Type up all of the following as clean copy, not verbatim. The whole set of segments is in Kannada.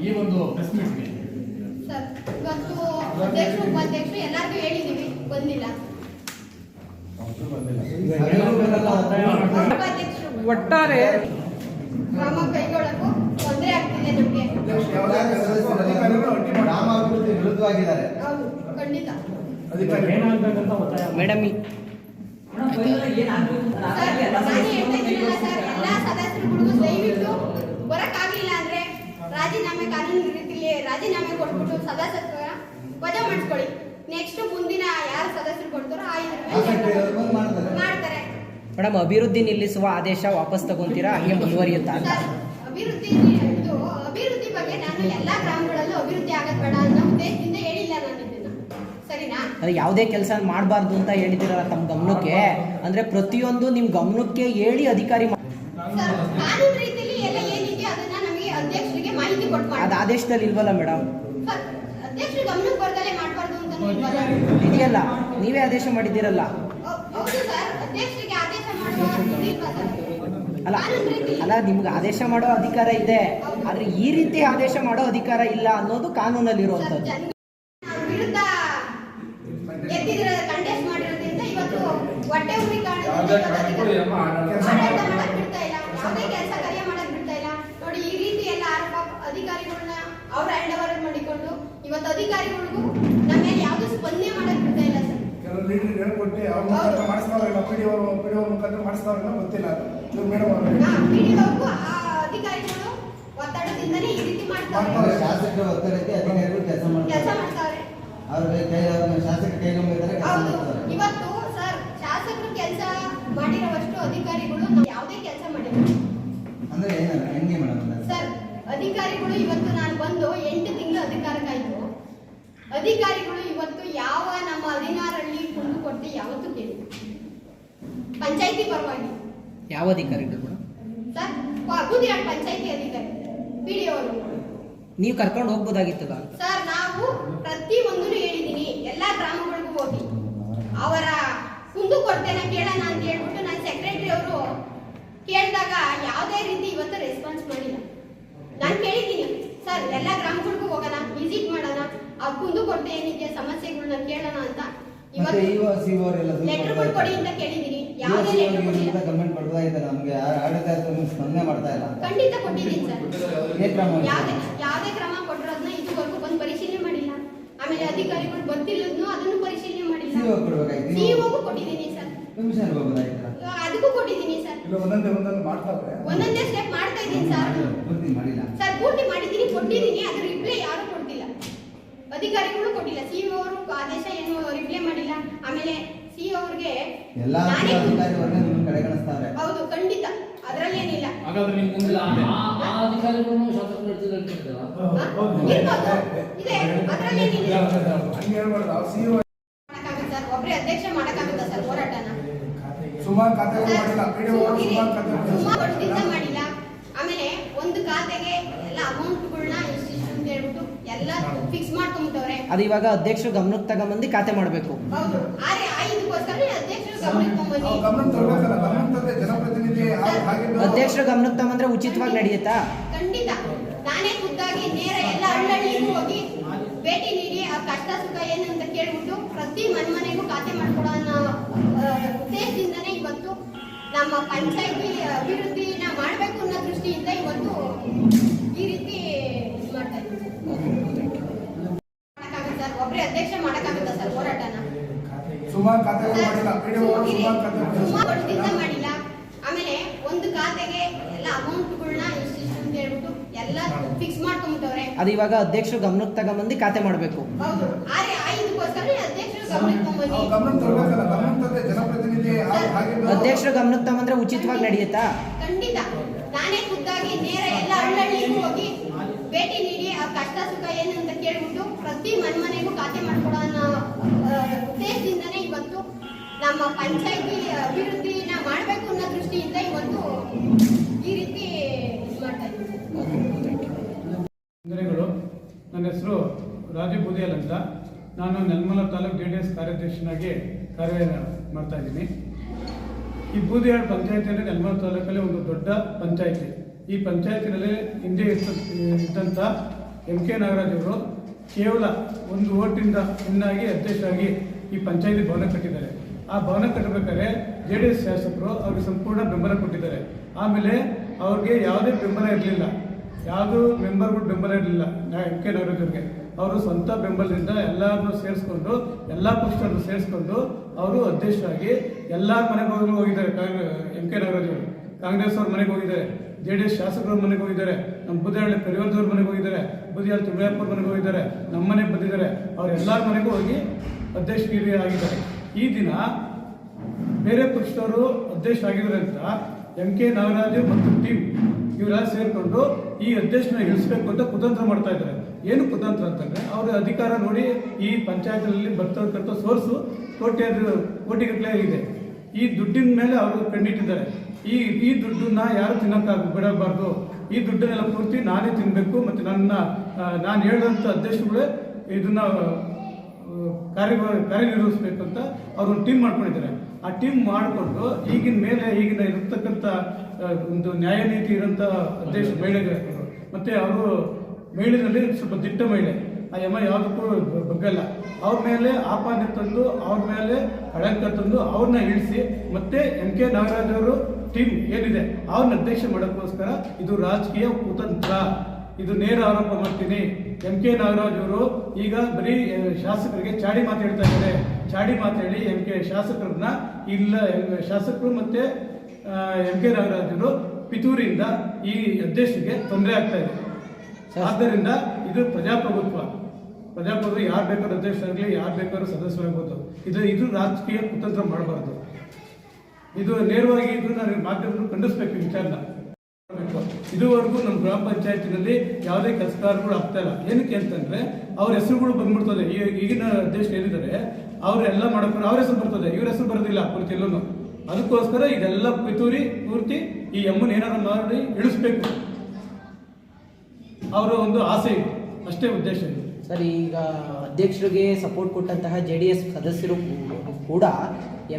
ಈ ಒಂದು ಪ್ರೆಸ್ ಮೀಟ್ಗೆ ಸರ್ ಇವತ್ತು ಅಧ್ಯಕ್ಷರು ಉಪಾಧ್ಯಕ್ಷರು ಎಲ್ಲರಿಗೂ ಹೇಳಿದೀವಿ, ಬಂದಿಲ್ಲ. ಉಪಾಧ್ಯಕ್ಷರು ಒಟ್ಟಾರೆ ಕ್ರಮ ಕೈಗೊಳ್ಳಕ್ಕೂ ತೊಂದರೆ ಆಗ್ತಿದೆ ನಮಗೆ. ಗ್ರಾಮಾಭಿವೃದ್ಧಿ ವಿರುದ್ಧವಾಗಿದ್ದಾರೆ. ಹೌದು, ಖಂಡಿತ. ಮೇಡಮ್ ಸರ್ ಎಲ್ಲ ಸದಸ್ಯರುಗಳಿಗೂ ದಯವಿಟ್ಟು ಬರಕ್ಕಾಗಲಿಲ್ಲ ಅಂದ್ರೆ ರಾಜೀನಾಮೆ ಕಾನೂನು ರೀತಿಯಲ್ಲಿ ರಾಜೀನಾಮೆ ಕೊಟ್ಬಿಟ್ಟು ಸದಸ್ಯತ್ವ ವಜಾ ಮಾಡಿಸ್ಕೊಳ್ಳಿ. ನೆಕ್ಸ್ಟ್ ಮುಂದಿನ ಯಾರು ಸದಸ್ಯರು ಕೊಡ್ತಾರೋ ಆ ಮಾಡ್ತಾರೆ. ಮೇಡಮ್, ಅಭಿವೃದ್ಧಿ ನಿಲ್ಲಿಸುವ ಆದೇಶ ವಾಪಸ್ ತಗೊಂತೀರಾ, ಹಂಗೆ ಮುಂದುವರಿಯುತ್ತಾ ಅಂತ? ಅಭಿವೃದ್ಧಿ ಬಗ್ಗೆ ನಾನು ಎಲ್ಲಾ ಗ್ರಾಮಗಳಲ್ಲೂ ಅಭಿವೃದ್ಧಿ ಆಗದ್ ಬೇಡ ಅನ್ನೋ ಉದ್ದೇಶದಿಂದ ಹೇಳಿಲ್ಲ ನಾನು ಇದನ್ನ, ಸರಿನಾ? ಅದು ಯಾವುದೇ ಕೆಲಸ ಮಾಡಬಾರ್ದು ಅಂತ ಹೇಳಿದಿರಲ್ಲ ತಮ್ಮ ಗಮನಕ್ಕೆ, ಅಂದ್ರೆ ಪ್ರತಿಯೊಂದು ನಿಮ್ ಗಮನಕ್ಕೆ ಹೇಳಿ ಅಧಿಕಾರಿ ಕಾನೂನು ರೀತಿಯಲ್ಲಿ ಎಲ್ಲ ಏನಿದೆ ಅದನ್ನ ನಮಗೆ ಅಧ್ಯಕ್ಷರಿಗೆ ಮಾಹಿತಿ ಕೊಟ್ಟು ಅದು ಆದೇಶದಲ್ಲಿ ಇಲ್ವಲ್ಲ ಮೇಡಮ್? ಅಧ್ಯಕ್ಷರು ಗಮನಕ್ಕೆ ಬರ್ದಲೆ ಮಾಡಬಾರ್ದು ಅಂತ ಇದೆಯಲ್ಲ, ನೀವೇ ಆದೇಶ ಮಾಡಿದ್ದೀರಲ್ಲ. ಹೌದು ಸರ್, ಅಧ್ಯಕ್ಷರಿಗೆ ಆದೇಶ ಮಾಡುವ ಅಲ್ಲ ನಿಮ್ಗೆ ಆದೇಶ ಮಾಡೋ ಅಧಿಕಾರ ಇದೆ, ಆದ್ರೆ ಈ ರೀತಿ ಆದೇಶ ಮಾಡೋ ಅಧಿಕಾರ ಇಲ್ಲ ಅನ್ನೋದು ಕಾನೂನಲ್ಲಿ ಇರುವಂತದ್ದು. ವಿರುದ್ಧ ಕಂಟೆಸ್ಟ್ ಮಾಡಿರೋದ್ರಿಂದ ಇವತ್ತು ಹೊಟ್ಟೆ ಉರಿ ಯಾವುದೇ ಕೆಲಸ ಕಾರ್ಯ ಮಾಡಕ್ ಬಿಡ್ತಾ ಇಲ್ಲ ನೋಡಿ. ಈ ರೀತಿ ಎಲ್ಲ ಆರೋಪ ಅಧಿಕಾರಿಗಳನ್ನ ಅವ್ರ ಹ್ಯಾಂಡ್ ಓವರ್ ಮಾಡಿಕೊಂಡು ಇವತ್ತು ಅಧಿಕಾರಿಗಳಿಗೂ ನಮ್ಮ ಮೇಲೆ ಯಾವ್ದು ಸ್ಪಂದನೆ ಮಾಡಕ್ ಬಿಡ್ತಾ ಇಲ್ಲ ಸರ್. ಕೆಲವು ಲೀಡರ್ ಹೇಳ್ಕೊಟ್ಟು ಅವ್ರ ಮುಖಾಂತರ ಮಾಡಿಸ್ತಾರಲ್ಲ, ಪಿಡಿಒ ಮುಖಾಂತರ ಮಾಡಿಸ್ತಾರಲ್ಲ, ಗೊತ್ತಿಲ್ಲ. ಪಿಡಿಒಗೂ ಆ ಅಧಿಕಾರಿಗಳು ಒತ್ತಡದಿಂದನೇ ಈ ರೀತಿ ಮಾಡ್ತಾರೆ. ಶಾಸಕರ ಒತ್ತಡಕ್ಕೆ ಅಧಿಕಾರಿಗಳು ಕೆಲಸ ಮಾಡ್ತಾರೆ. ಶಾಸಕ ಕೈಗೊಂಡಿದ್ದಾರೆ. ಇವತ್ತು ಸರ್ ಶಾಸಕರು ಕೆಲಸ ಮಾಡಿರುವಷ್ಟು ಅಧಿಕಾರಿಗಳು ಯಾವುದೇ ಕೆಲಸ ಮಾಡಿಲ್ಲ ಅಂದ್ರೆ ಹೆಂಗೆ ಮೇಡಮ್? ಸರ್, ಅಧಿಕಾರಿಗಳು ಇವತ್ತು ನಾನು ಬಂದು 8 ತಿಂಗಳು ಅಧಿಕಾರಕ್ಕಾಯ್ತು. ಅಧಿಕಾರಿಗಳು ಇವತ್ತು ಯಾವ ನಮ್ಮ 16 ಕುಂದು ಕೊಟ್ಟು ಯಾವತ್ತೂ ಕೇಳಿ ಪಂಚಾಯತಿ ಪರವಾಗಿ ಯಾವ ಅಧಿಕಾರಿಗಳು ಸರ್? ಬೂದಿಹಾಳ್ ಪಂಚಾಯತಿ ಅಧಿಕಾರಿ ಪಿಡಿಒ ಅವರು ನೀವು ಕರ್ಕೊಂಡು ಹೋಗ್ಬೋದಾಗಿತ್ತಲ್ಲ ಸರ್. ನಾವು ಪ್ರತಿ ಒಂದು ಹೇಳಿದೀನಿ, ಎಲ್ಲಾ ಗ್ರಾಮಗಳಿಗೂ ಹೋಗಿ ಅವರ ಕುಂದು ಕೊಡ್ತೇನೆ ಕೇಳೋಣ ಅಂತ ಹೇಳ್ಬಿಟ್ಟು ನಾನು ಸೆಕ್ರೆಟರಿ ಅವರು ಕೇಳಿದಾಗ ಯಾವುದೇ ರೀತಿ ಇವತ್ತು ರೆಸ್ಪಾನ್ಸ್ ಮಾಡಿಲ್ಲ. ನಾನು ಕೇಳಿದ್ದೀನಿ ಸರ್, ಎಲ್ಲಾ ಗ್ರಾಮಗಳಿಗೂ ಹೋಗೋಣ, ವಿಸಿಟ್ ಮಾಡೋಣ, ಆ ಕುಂದು ಕೊರತೆ ಏನಿದೆ ಸಮಸ್ಯೆಗಳನ್ನ ಕೇಳೋಣ ಅಂತ ಇವತ್ತು ಲೆಟರ್ಗಳು ಕೊಡಿ ಅಂತ ಕೇಳಿದ್ದೀನಿ. ಯಾವುದೇ ಲೆಟರ್ ಕೊಟ್ಟಿಲ್ಲ. ಖಂಡಿತ ಕೊಟ್ಟಿದ್ದೀನಿ ಸರ್. ಯಾವುದೇ ಕ್ರಮ ಕೊಟ್ಟಿರೋದನ್ನ ಇದುವರೆಗೂ ಬಂದು ಪರಿಶೀಲನೆ ಮಾಡಿಲ್ಲ. ಆಮೇಲೆ ಅಧಿಕಾರಿಗಳು ಬರ್ತಿಲ್ಲದ್ನು ಅದನ್ನು ಪರಿಶೀಲನೆ ಮಾಡಿಲ್ಲ. ಸಿಇಒಗೂ ಕೊಟ್ಟಿದ್ದೀನಿ ಸರ್, ಅದಕ್ಕೂ ಕೊಟ್ಟಿದ್ದೀನಿ ಸರ್. ಒಂದೊಂದೇ ಸ್ಟೆಪ್ ಮಾಡ್ತಾ ಇದ್ದೀನಿ ಸರ್. ಸರ್ ಪೂರ್ತಿ ಮಾಡಿದ್ದೀನಿ, ಕೊಟ್ಟಿದ್ದೀನಿ, ಅದ್ರ ರಿಪ್ಲೈ ಯಾರು ಕೊಡ್ತಿಲ್ಲ. ಅಧಿಕಾರಿಗಳು ಕೊಟ್ಟಿಲ್ಲ. ಸಿಇಒ ಅವರು ಆದೇಶ ಏನು ರಿಪ್ಲೈ ಮಾಡಿಲ್ಲ. ಆಮೇಲೆ ಸಿಇಒ ಅವ್ರಿಗೆ ಹೌದು, ಖಂಡಿತ ಅದರಲ್ಲೇನಿಲ್ಲ. ಹಾಗಾದ್ರೆ ನಿಮ್ಮ ಮುಂದೆ ಅಧಿಕಾರಿಗಳು ಶಾಸಕರು ಇರ್ತಿದ್ರು ಸರ್. ಒಬ್ಬರೇ ಅಧ್ಯಕ್ಷ ಮಾಡಕ್ಕಾಗುತ್ತಾ ಸರ್ ಹೋರಾಟನ? ಸುಮಾರು ಮಾಡಿಲ್ಲ. ಆಮೇಲೆ ಒಂದು ಖಾತೆಗೆ ಎಲ್ಲ ಅಮೌಂಟ್ಗಳನ್ನ ಇಷ್ಟಿಷ್ಟು ಅಂತ ಹೇಳ್ಬಿಟ್ಟು ಎಲ್ಲ ಫಿಕ್ಸ್ ಮಾಡ್ಕೊಂಡ್ಬಿಟ್ಟವ್ರೆ. ಅದು ಇವಾಗ ಅಧ್ಯಕ್ಷರು ಗಮನಕ್ಕೆ ತಗೊಂಬಂದು ಖಾತೆ ಮಾಡಬೇಕು. ಹೌದು, ಇದಕ್ಕೋಸ್ಕರ ಅಧ್ಯಕ್ಷರು ಗಮನಕ್ಕೆ ಅಧ್ಯಕ್ಷರು ಗಮನಕ್ಕೆ ತಗೊಂಡ್ರೆ ಉಚಿತವಾಗಿ ನಡೆಯುತ್ತಾ? ಖಂಡಿತ. ನಾನೇ ಖುದ್ದಾಗಿ ನೇರ ಎಲ್ಲ ಹಳ್ಳಿಗೂ ಹೋಗಿ ಭೇಟಿ ನೀಡಿ ಆ ಕಷ್ಟ ಸುಖ ಏನು ಅಂತ ಕೇಳ್ಬಿಟ್ಟು ಪ್ರತಿ ಮನೆಗೂ ಖಾತೆ ಮಾಡ್ಕೊಡೋ ಅನ್ನೋ ಉದ್ದೇಶದಿಂದನೇ ಇವತ್ತು ನಮ್ಮ ಪಂಚಾಯತಿ ಅಭಿವೃದ್ಧಿನ ಮಾಡಬೇಕು ಅನ್ನೋ ದೃಷ್ಟಿಯಿಂದ ಇವತ್ತು ಈ ರೀತಿ ಮಾಡ್ತಾ ಇದ್ದೀವಿ ಸರ್. ಒಬ್ಬರೇ ಅಧ್ಯಕ್ಷ ಮಾಡಕ್ಕಾಗುತ್ತಾ ಸರ್ ಹೋರಾಟನ? ಸುಮಾರು ಮಾಡಿಲ್ಲ. ಆಮೇಲೆ ಒಂದು ಖಾತೆಗೆ ಎಲ್ಲ ಅಮೌಂಟ್ಗಳನ್ನ ಇಷ್ಟಿಷ್ಟು ಅಂತ ಹೇಳ್ಬಿಟ್ಟು ಎಲ್ಲ ಫಿಕ್ಸ್ ಮಾಡ್ಕೊಂಡ್ಬಿಟ್ಟವ್ರೆ. ಅದು ಇವಾಗ ಅಧ್ಯಕ್ಷರು ಗಮನಕ್ಕೆ ತಗೊಂಬಂದು ಖಾತೆ ಮಾಡಬೇಕು. ಹೌದು, ಇದಕ್ಕೋಸ್ಕರ ಅಧ್ಯಕ್ಷರು ಗಮನಕ್ಕೆ ಅಧ್ಯಕ್ಷರು ಗಮನಕ್ಕೆ ತಗೊಂಡ್ರೆ ಉಚಿತವಾಗಿ ನಡೆಯುತ್ತಾ? ಖಂಡಿತ. ನಾನೇ ಖುದ್ದಾಗಿ ನೇರ ಎಲ್ಲ ಹಳ್ಳಿಗೂ ಹೋಗಿ ಭೇಟಿ ನೀಡಿ ಆ ಕಷ್ಟ ಸುಖ ಏನು ಅಂತ ಕೇಳ್ಬಿಟ್ಟು ಪ್ರತಿ ಮನೆಗೂ ಖಾತೆ ಮಾಡ್ಕೊಡೋ ಅನ್ನೋ ಉದ್ದೇಶದಿಂದನೇ ಇವತ್ತು ನಮ್ಮ ಪಂಚಾಯತಿ ಅಭಿವೃದ್ಧಿನ ಮಾಡಬೇಕು ಅನ್ನೋ ದೃಷ್ಟಿಯಿಂದ ಇವತ್ತು ಈ ರೀತಿ ಮಾಡ್ತಾ ಇದ್ದೀವಿ. ನನ್ನ ಹೆಸರು ರಾಜು ಬೂದಿಹಾಳ್ ಅಂತ. ನಾನು ನೆಲಮಂಗಲ ತಾಲೂಕು JDS ಕಾರ್ಯಾಧ್ಯಕ್ಷನಾಗಿ ಕಾರ್ಯ ಮಾಡ್ತಾ ಇದ್ದೀನಿ. ಈ ಬೂದಿಹಾಳ್ ಪಂಚಾಯತಿಯಲ್ಲಿ ನೆಲಮಂಗಲ ತಾಲೂಕಲ್ಲಿ ಒಂದು ದೊಡ್ಡ ಪಂಚಾಯತಿ. ಈ ಪಂಚಾಯತಿನಲ್ಲಿ ಹಿಂದೆ ಇದ್ದಂಥ MK ನಾಗರಾಜ್ ಅವರು ಕೇವಲ 1 ಓಟಿಂದ ಚೆನ್ನಾಗಿ ಅಧ್ಯಕ್ಷರಾಗಿ ಈ ಪಂಚಾಯತಿ ಭವನ ಕಟ್ಟಿದ್ದಾರೆ. ಆ ಭವನ ಕಟ್ಟಬೇಕಾದ್ರೆ JDS ಶಾಸಕರು ಅವ್ರಿಗೆ ಸಂಪೂರ್ಣ ಬೆಂಬಲ ಕೊಟ್ಟಿದ್ದಾರೆ. ಆಮೇಲೆ ಅವ್ರಿಗೆ ಯಾವುದೇ ಬೆಂಬಲ ಇರಲಿಲ್ಲ, ಯಾವುದೂ ಮೆಂಬರ್ಗಳು ಬೆಂಬಲ ಇರಲಿಲ್ಲ MK ನಾಗರಾಜ್ ಅವ್ರಿಗೆ. ಅವರು ಸ್ವಂತ ಬೆಂಬಲದಿಂದ ಎಲ್ಲರನ್ನೂ ಸೇರಿಸ್ಕೊಂಡು ಎಲ್ಲ ಪಕ್ಷವನ್ನು ಸೇರಿಸ್ಕೊಂಡು ಅವರು ಅಧ್ಯಕ್ಷರಾಗಿ ಎಲ್ಲರ ಮನೆಗೆ ಹೋಗಿದ್ದಾರೆ. MK ನಾಗರಾಜ್ ಅವರು ಕಾಂಗ್ರೆಸ್ ಅವ್ರ ಮನೆಗೆ ಹೋಗಿದ್ದಾರೆ, JDS ಶಾಸಕರ ಮನೆಗೆ ಹೋಗಿದ್ದಾರೆ, ನಮ್ಮ ಬುದ್ಧಿಹಳ್ಳಿ ಪರಿವಾರದವ್ರ ಮನೆಗೆ ಹೋಗಿದ್ದಾರೆ, ಬುದ್ಧಿಹಳ್ಳಿ ತುಳಿಯಪ್ಪರ ಮನೆಗೆ ಹೋಗಿದ್ದಾರೆ, ನಮ್ಮ ಮನೆಗೆ ಬಂದಿದ್ದಾರೆ. ಅವರೆಲ್ಲರ ಮನೆಗೂ ಹೋಗಿ ಅಧ್ಯಕ್ಷಗಿರಿ ಆಗಿದ್ದಾರೆ. ಈ ದಿನ ಬೇರೆ ಪಕ್ಷದವರು ಅಧ್ಯಕ್ಷರಾಗಿದ್ದಾರೆ ಅಂತ MK ನಾಗರಾಜ್ ಮತ್ತು ಟೀಮ್ ಇವರೆಲ್ಲ ಸೇರಿಕೊಂಡು ಈ ಅಧ್ಯಕ್ಷನ ಇಳಿಸ್ಬೇಕು ಅಂತ ಕುತಂತ್ರ ಮಾಡ್ತಾ ಇದ್ದಾರೆ. ಏನು ಕುತಂತ್ರ ಅಂತಂದ್ರೆ ಅವ್ರ ಅಧಿಕಾರ ನೋಡಿ ಈ ಪಂಚಾಯತ್ನಲ್ಲಿ ಬರ್ತಕ್ಕಂಥ ಸೋರ್ಸು ಕೋಟಿಗಟ್ಟಲೆ ಇದೆ. ಈ ದುಡ್ಡಿನ ಮೇಲೆ ಅವರು ಕಂಡಿಟ್ಟಿದ್ದಾರೆ. ಈ ದುಡ್ಡನ್ನ ಯಾರು ಬಿಡಬಾರ್ದು, ಈ ದುಡ್ಡನ್ನೆಲ್ಲ ಪೂರ್ತಿ ನಾನೇ ತಿನ್ನಬೇಕು ಮತ್ತು ನಾನು ಹೇಳಿದಂಥ ಅಧ್ಯಕ್ಷಗಳೇ ಇದನ್ನ ಕಾರ್ಯನಿರ್ವಹಿಸಬೇಕು ಅಂತ ಅವರು ಒಂದು ಟೀಮ್ ಮಾಡ್ಕೊಂಡಿದ್ದಾರೆ. ಆ ಟೀಮ್ ಮಾಡಿಕೊಂಡು ಈಗಿನ ಇರತಕ್ಕಂಥ ಒಂದು ನ್ಯಾಯ ನೀತಿ ಇರೋಂಥ ಅಧ್ಯಕ್ಷ ಮಹಿಳೆಗಳು ಮತ್ತು ಅವರು ಮಹಿಳೆಯಲ್ಲಿ ಸ್ವಲ್ಪ ದಿಟ್ಟ ಮಹಿಳೆ, ಆ ಯಾವುದಕ್ಕೂ ಬಗ್ಗಲ್ಲ. ಅವ್ರ ಮೇಲೆ ಆಪಾದನೆ ತಂದು ಅವ್ರ ಮೇಲೆ ಕಳಂಕ ತಂದು ಅವ್ರನ್ನ ಇಳಿಸಿ ಮತ್ತೆ MK ನಾಗರಾಜ್ ಅವರು ಟೀಮ್ ಏನಿದೆ ಅವ್ರನ್ನ ಅಧ್ಯಕ್ಷ ಮಾಡೋಕ್ಕೋಸ್ಕರ ಇದು ರಾಜಕೀಯ ಕುತಂತ್ರ. ಇದು ನೇರ ಆರೋಪ ಮಾಡ್ತೀನಿ. MK ನಾಗರಾಜ್ ಅವರು ಈಗ ಬರೀ ಶಾಸಕರಿಗೆ ಚಾಡಿ ಮಾತು ಹೇಳ್ತಾ ಇದ್ದಾರೆ. ಚಾಡಿ ಮಾತು ಹೇಳಿ ಶಾಸಕರನ್ನ ಶಾಸಕರು ಮತ್ತೆ MK ನಾಗರಾಜ್ ಅವರು ಪಿತೂರಿಯಿಂದ ಈ ಅಧ್ಯಕ್ಷರಿಗೆ ತೊಂದರೆ ಆಗ್ತಾ ಇದೆ. ಆದ್ದರಿಂದ ಇದು ಪ್ರಜಾಪ್ರಭುತ್ವ ಯಾರು ಬೇಕಾದ್ರೂ ಅಧ್ಯಕ್ಷರಾಗಲಿ, ಯಾರು ಬೇಕಾದ್ರೂ ಸದಸ್ಯರಾಗಬಹುದು. ಇದು ರಾಜಕೀಯ ಕುತಂತ್ರ ಮಾಡಬಾರ್ದು. ಇದು ನೇರವಾಗಿ ಇದನ್ನ ಮಾಧ್ಯಮಗಳು ಖಂಡಿಸ್ಬೇಕು. ವಿಚಾರನ ಇದುವರೆಗೂ ನಮ್ಮ ಗ್ರಾಮ ಪಂಚಾಯತಿನಲ್ಲಿ ಯಾವುದೇ ಕೆಲಸ ಕಾರ್ಯಗಳು ಆಗ್ತಾ ಇಲ್ಲ. ಏನಕ್ಕೆ ಅಂತಂದ್ರೆ ಅವ್ರ ಹೆಸರುಗಳು ಬಂದ್ಬಿಡ್ತದೆ. ಈಗಿನ ಅಧ್ಯಕ್ಷ ಏನಿದ್ದಾರೆ ಅವರೆಲ್ಲ ಮಾಡೋಕೆ ಅವ್ರ ಹೆಸರು ಬರ್ತದೆ, ಇವ್ರ ಹೆಸರು ಬರೋದಿಲ್ಲ ಪೂರ್ತಿ ಎಲ್ಲೂ. ಅದಕ್ಕೋಸ್ಕರ ಇದೆಲ್ಲ ಪೂರ್ತಿ ಈ ಎಮ್ಮನ್ ಏನಾದ್ರು ಮಾಡಿ ಇಳಿಸ್ಬೇಕು ಅವರ ಒಂದು ಆಸೆ ಇದೆ, ಅಷ್ಟೇ ಉದ್ದೇಶ ಇದೆ. ಸರ್, ಈಗ ಅಧ್ಯಕ್ಷರಿಗೆ ಸಪೋರ್ಟ್ ಕೊಟ್ಟಂತಹ JDS ಸದಸ್ಯರು ಕೂಡ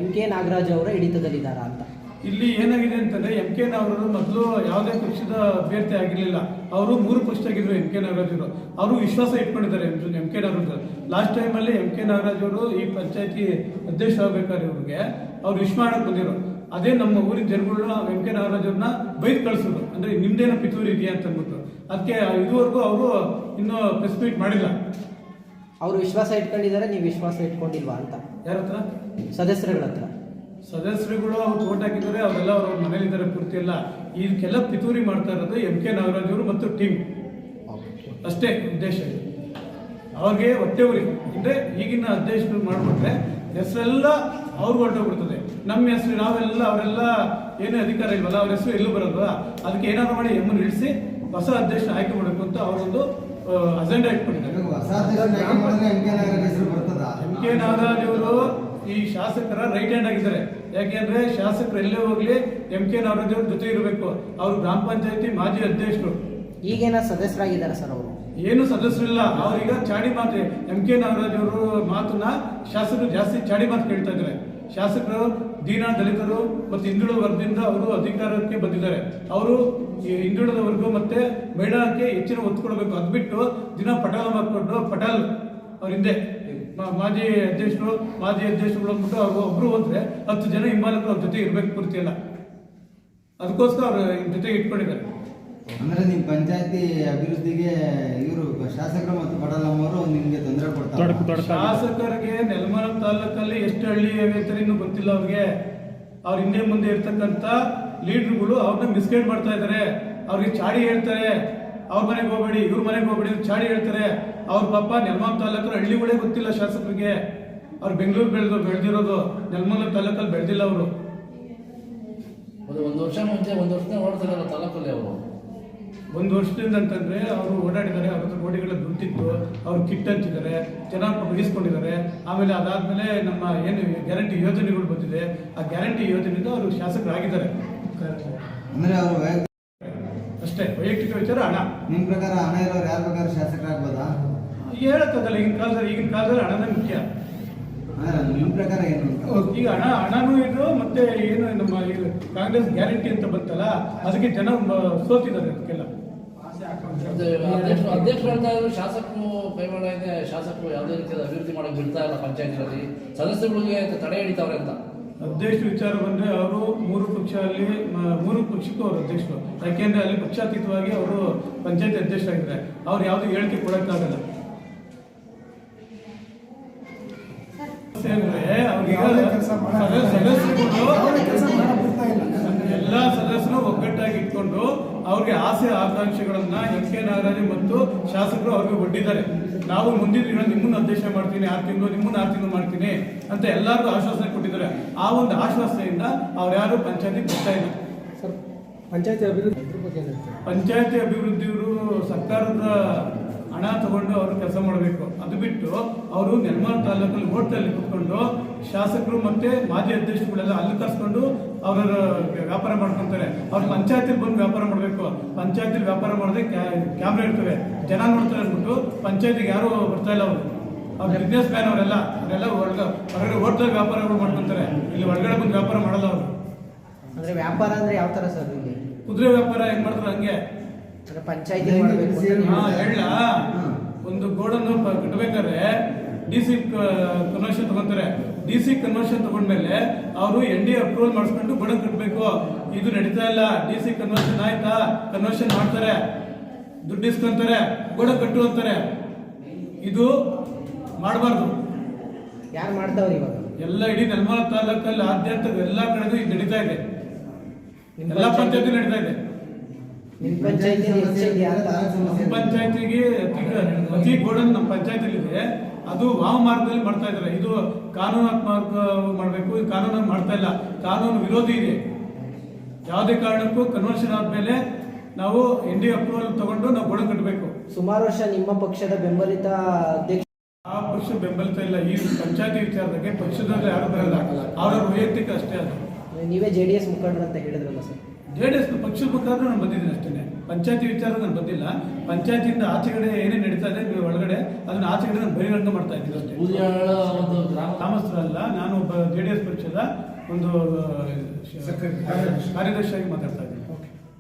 MK ನಾಗರಾಜ್ ಅವರ ಹಿಡಿತದಲ್ಲಿದ್ದಾರಾ ಅಂತ ಇಲ್ಲಿ ಏನಾಗಿದೆ ಅಂತಂದ್ರೆ MK ನಾಗರಾಜ್ ಮೊದಲು ಯಾವುದೇ ಪಕ್ಷದ ಅಭ್ಯರ್ಥಿ ಆಗಿರಲಿಲ್ಲ. ಅವರು 3 ಪಕ್ಷದಾಗಿದ್ರು MK ನಾಗರಾಜ್ ಅವರು. ಅವರು ವಿಶ್ವಾಸ ಇಟ್ಕೊಂಡಿದ್ದಾರೆ MK ನಾಗರಾಜ್. ಲಾಸ್ಟ್ ಟೈಮಲ್ಲಿ MK ನಾಗರಾಜ್ ಅವರು ಈ ಪಂಚಾಯತಿ ಅಧ್ಯಕ್ಷ ಆಗಬೇಕಾದ್ರೆ ಅವ್ರಿಗೆ ಅವ್ರು ವಿಶ್ ಮಾಡಕ್ಕೆ ಬಂದಿರೋ. ಅದೇ ನಮ್ಮ ಊರಿನ ಜನಗಳು MK ನಾಗರಾಜ್ ಅವ್ರನ್ನ ಬೈದು ಕಳಿಸೋದು, ಅಂದ್ರೆ ನಿಮ್ದೇನೋ ಪಿತೂರಿ ಇದೆಯಾ ಅಂತ ಅಂದ್ಬಿಟ್ಟು. ಅದಕ್ಕೆ ಇದುವರೆಗೂ ಅವರು ಇನ್ನೂ ಪ್ರೆಸ್ ಮೀಟ್ ಮಾಡಿಲ್ಲ. ಅವರು ವಿಶ್ವಾಸ ಇಟ್ಕೊಂಡಿದ್ದಾರೆ, ನೀವು ವಿಶ್ವಾಸ ಇಟ್ಕೊಂಡಿಲ್ವಾ ಅಂತ ಯಾರ ಹತ್ರ? ಸದಸ್ಯರುಗಳ ಹತ್ರ. ಸದಸ್ಯರುಗಳು ಅವ್ರು ಓಟ್ ಹಾಕಿದ್ದಾರೆ, ಅವರೆಲ್ಲ ಅವ್ರ ಮನೇಲಿದ್ದಾರೆ ಪೂರ್ತಿ ಎಲ್ಲ. ಇದಕ್ಕೆಲ್ಲ ಪಿತೂರಿ ಮಾಡ್ತಾ ಇರೋದು MK ನಾಗರಾಜ್ ಅವರು ಮತ್ತು ಟೀಮ್, ಅಷ್ಟೇ ಉದ್ದೇಶ. ಅವ್ರಿಗೆ ಹೊಟ್ಟೆವ್ರಿ ಅಂದ್ರೆ ಈಗಿನ ಅಧ್ಯಕ್ಷರು ಮಾಡ್ಬಿಟ್ರೆ ಹೆಸರೆಲ್ಲ ಅವ್ರಿಗೆ ಹೊರಟೋಗ್ಬಿಡ್ತದೆ. ನಮ್ಮ ಹೆಸರು ನಾವೆಲ್ಲ ಅವರೆಲ್ಲ ಏನೇ ಅಧಿಕಾರ ಇಲ್ವಲ್ಲ, ಅವ್ರ ಹೆಸರು ಎಲ್ಲೂ ಬರಲ್ವಾ. ಅದಕ್ಕೆ ಏನಾದ್ರು ಮಾಡಿ ಎಮ್ಮನ್ನು ಇಳಿಸಿ ಹೊಸ ಅಧ್ಯಕ್ಷ ಆಯ್ಕೆ ಮಾಡಬೇಕು ಅಂತ ಅವರೊಂದು ಅಜೆಂಡಾ ಇಟ್ಕೊಂಡಿದ್ದಾರೆ. MK ನಾಗರಾಜ್ ಅವರು ಈ ಶಾಸಕರ ರೈಟ್ ಹ್ಯಾಂಡ್ ಆಗಿದ್ದಾರೆ. ಯಾಕೆಂದ್ರೆ ಶಾಸಕರು ಎಲ್ಲೇ ಹೋಗ್ಲಿ MK ನಾಗರಾಜ್ ಅವ್ರ ಜೊತೆ ಇರಬೇಕು. ಅವರು ಗ್ರಾಮ ಪಂಚಾಯತಿ ಮಾಜಿ ಅಧ್ಯಕ್ಷರು. ಈಗೇನ ಸದಸ್ಯರಾಗಿದ್ದಾರೆ ಸರ್ ಅವರು? ಏನು ಸದಸ್ಯರಿಲ್ಲ. ಅವ್ರೀಗ ಚಾಡಿ ಮಾತು MK ನಾಗರಾಜ್ ಅವರು ಮಾತನ್ನ ಶಾಸಕರು ಜಾಸ್ತಿ ಚಾಡಿ ಮಾತು ಕೇಳ್ತಾ ಇದ್ದಾರೆ. ಶಾಸಕರು ದೀನ ದಲಿತರು ಮತ್ತು ಹಿಂದುಳಿದ ವರ್ಗದಿಂದ ಅವರು ಅಧಿಕಾರಕ್ಕೆ ಬಂದಿದ್ದಾರೆ. ಅವರು ಹಿಂದುಳಿದ ವರ್ಗ ಮತ್ತೆ ಮಹಿಳಾಕ್ಕೆ ಹೆಚ್ಚಿನ ಒತ್ತು ಕೊಡಬೇಕು. ಅದು ಬಿಟ್ಟು ದಿನ ಪಟಾಲ ಮಾಡ್ಕೊಂಡು ಪಟಾಲ್ ಅವ್ರ ಹಿಂದೆ ಮಾಜಿ ಅಧ್ಯಕ್ಷರು ಅಂದ್ಬಿಟ್ಟು ಅವ್ರು ಒಬ್ರು ಹೋದ್ರೆ 10 ಜನ ಹಿಂಬಾಲಕರು ಅವ್ರ ಜೊತೆ ಇರ್ಬೇಕು ಪೂರ್ತಿ ಎಲ್ಲ. ಅದಕ್ಕೋಸ್ಕರ ಅವ್ರ ಜೊತೆಗೆ ಇಟ್ಕೊಂಡಿದ್ದಾರೆ. ಅಂದ್ರೆ ನಿಮ್ ಪಂಚಾಯತಿ ಅಭಿವೃದ್ಧಿಗೆ ಇವರು ಶಾಸಕರು ಮತ್ತು ಪಡಲಮ್ಮವರು ನಿಮ್ಗೆ ತೊಂದರೆ ಕೊಡ್ತಾರೆ. ಶಾಸಕರಿಗೆ ನೆಲಮಂಗಲ ತಾಲೂಕಲ್ಲಿ ಎಷ್ಟು ಹಳ್ಳಿ ಅಂತ ಇನ್ನೂ ಗೊತ್ತಿಲ್ಲ ಅವ್ರಿಗೆ. ಅವ್ರ ಹಿಂದೆ ಮುಂದೆ ಇರ್ತಕ್ಕಂಥ ಲೀಡರ್ಗಳು ಅವ್ರನ್ನ ಮಿಸ್ಗೈಡ್ ಮಾಡ್ತಾ ಇದ್ದಾರೆ. ಅವ್ರಿಗೆ ಚಾಡಿ ಹೇಳ್ತಾರೆ, ಅವ್ರ ಮನೆಗೆ ಹೋಗ್ಬೇಡಿ, ಇವ್ರ ಮನೆಗೆ ಹೋಗ್ಬೇಡಿ ಚಾಡಿ ಹೇಳ್ತಾರೆ. ಅವ್ರ ಪಾಪ ನೆಲಮಂಗಲ ತಾಲೂಕರ ಹಳ್ಳಿಗಳೇ ಗೊತ್ತಿಲ್ಲ ಶಾಸಕರಿಗೆ. ಅವ್ರು ಬೆಂಗಳೂರು ಬೆಳೆದಿರೋದು, ನೆಲಮಂಗಲ ತಾಲೂಕಲ್ಲಿ ಬೆಳೆದಿಲ್ಲ ಅವರು. ಒಂದು ವರ್ಷ ಮುಂಚೆ ಓಡ್ತಾರಲ್ಲ ತಾಲೂಕಲ್ಲಿ ಅವರು. 1 ವರ್ಷದಿಂದ ಅಂತಂದ್ರೆ ಅವರು ಓಡಾಡಿದ್ದಾರೆ. ಅವ್ರ ಹತ್ರ ಕೋಟಿಗಳ ದುಡ್ಡಿತ್ತು, ಅವ್ರು ಕಿಟ್ ಹಂಚಿದ್ದಾರೆ, ಜನ ಬಗೆಸ್ಕೊಂಡಿದ್ದಾರೆ. ಆಮೇಲೆ ಅದಾದ್ಮೇಲೆ ನಮ್ಮ ಏನು ಗ್ಯಾರಂಟಿ ಯೋಜನೆಗಳು ಬಂದಿದೆ, ಆ ಗ್ಯಾರಂಟಿ ಯೋಜನೆಯಿಂದ ಅವರು ಶಾಸಕರಾಗಿದ್ದಾರೆ. ಅಂದ್ರೆ ಅವರು ಅಷ್ಟೇ ವೈಯಕ್ತಿಕ ವಿಚಾರ. ಹಣ ನಿಮ್ ಪ್ರಕಾರ ಹಣ ಇರೋರು ಯಾರ ಪ್ರಕಾರ ಶಾಸಕರಾಗ್ಬೋದಾ? ಹೇಳಕ್ಕಾಗಲ್ಲ. ಈಗಿನ ಕಾಲದಲ್ಲಿ ಹಣನೇ ಮುಖ್ಯ. ನಿಮ್ಮ ಪ್ರಕಾರ ಏನು ಅಂತ? ಈಗ ಹಣನೂ ಇದು ಮತ್ತೆ ಏನು ನಮ್ಮ ಇದು ಕಾಂಗ್ರೆಸ್ ಗ್ಯಾರಂಟಿ ಅಂತ ಬಂತಲ್ಲ ಅದಕ್ಕೆ ಜನ ಸೋತಿದ್ದಾರೆ ಅದಕ್ಕೆಲ್ಲ. ಅಧ್ಯಕ್ಷರು ಹೇಳ್ತಾ ಇದ್ರು ಶಾಸಕರು ಕೈವಾಡ ಇದೆ, ಶಾಸಕರು ಯಾವುದೇ ರೀತಿಯ ಅಭಿವೃದ್ಧಿ ಮಾಡಕ್ಕೆ ಬಿಡ್ತಾ ಇಲ್ಲ ಪಂಚಾಯತ್ಗಳಲ್ಲಿ, ಸದಸ್ಯರುಗಳಿಗೆ ತಡೆ ಹಿಡಿತಾವ್ರೆ ಅಂತ. ಅಧ್ಯಕ್ಷ ವಿಚಾರ ಬಂದ್ರೆ ಅವರು ಮೂರು ಪಕ್ಷಕ್ಕೂ ಅವರು ಅಧ್ಯಕ್ಷರು, ಯಾಕೆಂದ್ರೆ ಅಲ್ಲಿ ಪಕ್ಷಾತೀತವಾಗಿ ಅವರು ಪಂಚಾಯತ್ ಅಧ್ಯಕ್ಷರಾಗಿದ್ದಾರೆ. ಅವ್ರು ಯಾವ್ದು ಹೇಳಿಕೆ ಕೊಡಕ್ಕಾಗಲ್ಲ. ಎಲ್ಲ ಸದಸ್ಯರು ಒಗ್ಗಟ್ಟಾಗಿ ಇಟ್ಕೊಂಡು ಅವ್ರಿಗೆ ಆಸೆ ಆಕಾಂಕ್ಷೆಗಳನ್ನ ಎಂ.ಕೆ. ನಾಗರಾಜ್ ಮತ್ತು ಶಾಸಕರು ಅವ್ರಿಗೆ ಒಡ್ಡಿದ್ದಾರೆ. ನಾವು ಮುಂದಿನ ದಿನ ನಿಮ್ಮನ್ನು ಅಧ್ಯಕ್ಷ ಮಾಡ್ತೀನಿ 6 ತಿಂಗಳು, ನಿಮ್ಮನ್ನು 6 ತಿಂಗಳು ಮಾಡ್ತೀನಿ ಅಂತ ಎಲ್ಲರಿಗೂ ಆಶ್ವಾಸನೆ ಕೊಟ್ಟಿದ್ದಾರೆ. ಆ ಒಂದು ಆಶ್ವಾಸನೆಯಿಂದ ಅವ್ರು ಯಾರು ಪಂಚಾಯತಿಗೆ ಬರ್ತಾ ಇಲ್ಲ. ಪಂಚಾಯತಿ ಅಭಿವೃದ್ಧಿಯವರು ಸರ್ಕಾರದ ಹಣ ತಗೊಂಡು ಅವರು ಕೆಲಸ ಮಾಡಬೇಕು. ಅದು ಬಿಟ್ಟು ಅವರು ನೆಲಮಂಗಲ ತಾಲೂಕಲ್ಲಿ ಹೋಟೆಲ್ ಕುತ್ಕೊಂಡು ಶಾಸಕರು ಮತ್ತೆ ಮಾಜಿ ಅಧ್ಯಕ್ಷರುಗಳೆಲ್ಲ ಅಲ್ಲಿ ಕರ್ಸ್ಕೊಂಡು ಅವರ ವ್ಯಾಪಾರ ಮಾಡ್ಕೊಂತಾರೆ. ಅವ್ರು ಪಂಚಾಯತಿಗೆ ಬಂದು ವ್ಯಾಪಾರ ಮಾಡಬೇಕು. ಪಂಚಾಯತಿಲಿ ವ್ಯಾಪಾರ ಮಾಡದೆ ಕ್ಯಾಮ್ರಾ ಇರ್ತವೆ, ಜನ ನೋಡ್ತಾರೆ ಅಂದ್ಬಿಟ್ಟು ಪಂಚಾಯತಿಗೆ ಯಾರು ಬರ್ತಾ ಇಲ್ಲ. ಅವ್ರು ಬಿಸ್ನೆಸ್ ಮ್ಯಾನ್ ಅವರೆಲ್ಲ ಹೊರಗಡೆ ಹೋಟೆಲ್ ವ್ಯಾಪಾರಗಳು ಮಾಡ್ಕೊಂತಾರೆ. ಇಲ್ಲಿ ಒಳಗಡೆ ಬಂದು ವ್ಯಾಪಾರ ಮಾಡಲ್ಲ ಅವರು. ಅಂದ್ರೆ ವ್ಯಾಪಾರ ಅಂದ್ರೆ ಯಾವ ತರ ಸರ್? ಇಲ್ಲಿ ಕುದುರೆ ವ್ಯಾಪಾರ ಹೆಂಗ್ ಮಾಡ್ತಾರೆ ಹಂಗೆ. ಪಂಚಾಯತಿ ಹೇಳ ಒಂದು ಗೋಡನ್ನು ಕಟ್ಟಬೇಕಾದ್ರೆ DC ಕನ್ವರ್ಷನ್ ತಗೊಂತಾರೆ. DC ಕನ್ವರ್ಷನ್ ತಗೊಂಡ್ಮೇಲೆ ಅವರು ND ಅಪ್ರೂವಲ್ ಮಾಡಿಸ್ಕೊಂಡು ಗೋಡನ್ ಕಟ್ಟಬೇಕು. ಇದು ನಡೀತಾ ಇಲ್ಲ. DC ಕನ್ವರ್ಷನ್ ಆಯ್ತಾ, ಕನ್ವರ್ಷನ್ ಮಾಡ್ತಾರೆ, ದುಡ್ಡು ಇಸ್ಕೊಂತಾರೆ, ಗೋಡನ್ ಕಟ್ಟು ಅಂತಾರೆ. ಇದು ಮಾಡಬಾರ್ದು. ಯಾರು ಮಾಡ್ತಾವ್ರಿ ಇವಾಗ? ಎಲ್ಲ ಇಡೀ ನೆಲಮಂಗಲ ತಾಲೂಕಲ್ಲಿ ಆದ್ಯಂತ ಎಲ್ಲಾ ಕಡೆಗೂ ಇದು ನಡೀತಾ ಇದೆ. ಎಲ್ಲ ಪಂಚಾಯತಿ ನಡೀತಾ ಇದೆ. ನಿಮ್ಮ ಪಂಚಾಯತಿ ನಮ್ಮ ಪಂಚಾಯತಿಗೆ ಅತಿ ಗೋಡನ್ ನಮ್ಮ ಪಂಚಾಯತಿಲಿ ಇದೆ. ಅದು ವಾಮ ಮಾರ್ಗದಲ್ಲಿ ಮಾಡ್ತಾ ಇದ್ದಾರೆ. ಇದು ಕಾನೂನಾತ್ಮಕ ಮಾಡಬೇಕು. ಇದು ಕಾನೂನು ಮಾಡ್ತಾ ಇಲ್ಲ. ಕಾನೂನು ವಿರೋಧಿ ಇದೆ. ಯಾವುದೇ ಕಾರಣಕ್ಕೂ ಕನ್ವರ್ಷನ್ ಆದ್ಮೇಲೆ ನಾವು ND ಅಪ್ರೂವಲ್ ತಗೊಂಡು ನಾವು ಗೋಡನ್ ಕಟ್ಟಬೇಕು. ಸುಮಾರು ವರ್ಷ ನಿಮ್ಮ ಪಕ್ಷದ ಬೆಂಬಲಿತ ಅಧ್ಯಕ್ಷ ಆ ಪಕ್ಷ ಬೆಂಬಲಿತ ಇಲ್ಲ. ಈ ಪಂಚಾಯತಿ ವಿಚಾರದಾಗೆ ಪಕ್ಷದಲ್ಲಿ ಯಾರು ಬರಲ್ಲ, ಅವರ ವೈಯಕ್ತಿಕ ಅಷ್ಟೇ. ಅದು ನೀವೇ JDS ಮುಖಂಡರು ಅಂತ ಹೇಳಿದ್ರಲ್ಲ ಸರ್? JDS ಪಕ್ಷದ ಮುಖಾಂತರ ನಾನು ಬಂದಿದ್ದೀನಿ ಅಷ್ಟೇ. ಪಂಚಾಯತಿ ವಿಚಾರ ನಾನು ಬಂದಿಲ್ಲ. ಪಂಚಾಯತಿಯಿಂದ ಆಚೆಗಡೆ ಏನೇನು ನಡೀತಾ ಇದೆ ಒಳಗಡೆ ಅದನ್ನ ಆಚೆಗಡೆ ನಾನು ಬಹಿರಂಗ ಮಾಡ್ತಾ ಇದ್ದೀನಿ ಅಷ್ಟೇ. ಒಂದು ಗ್ರಾಮಸ್ಥರಲ್ಲ, ನಾನು ಒಬ್ಬ JDS ಪಕ್ಷದ ಒಂದು ಕಾರ್ಯದರ್ಶಿಯಾಗಿ ಮಾತಾಡ್ತಾ ಇದ್ದೀನಿ.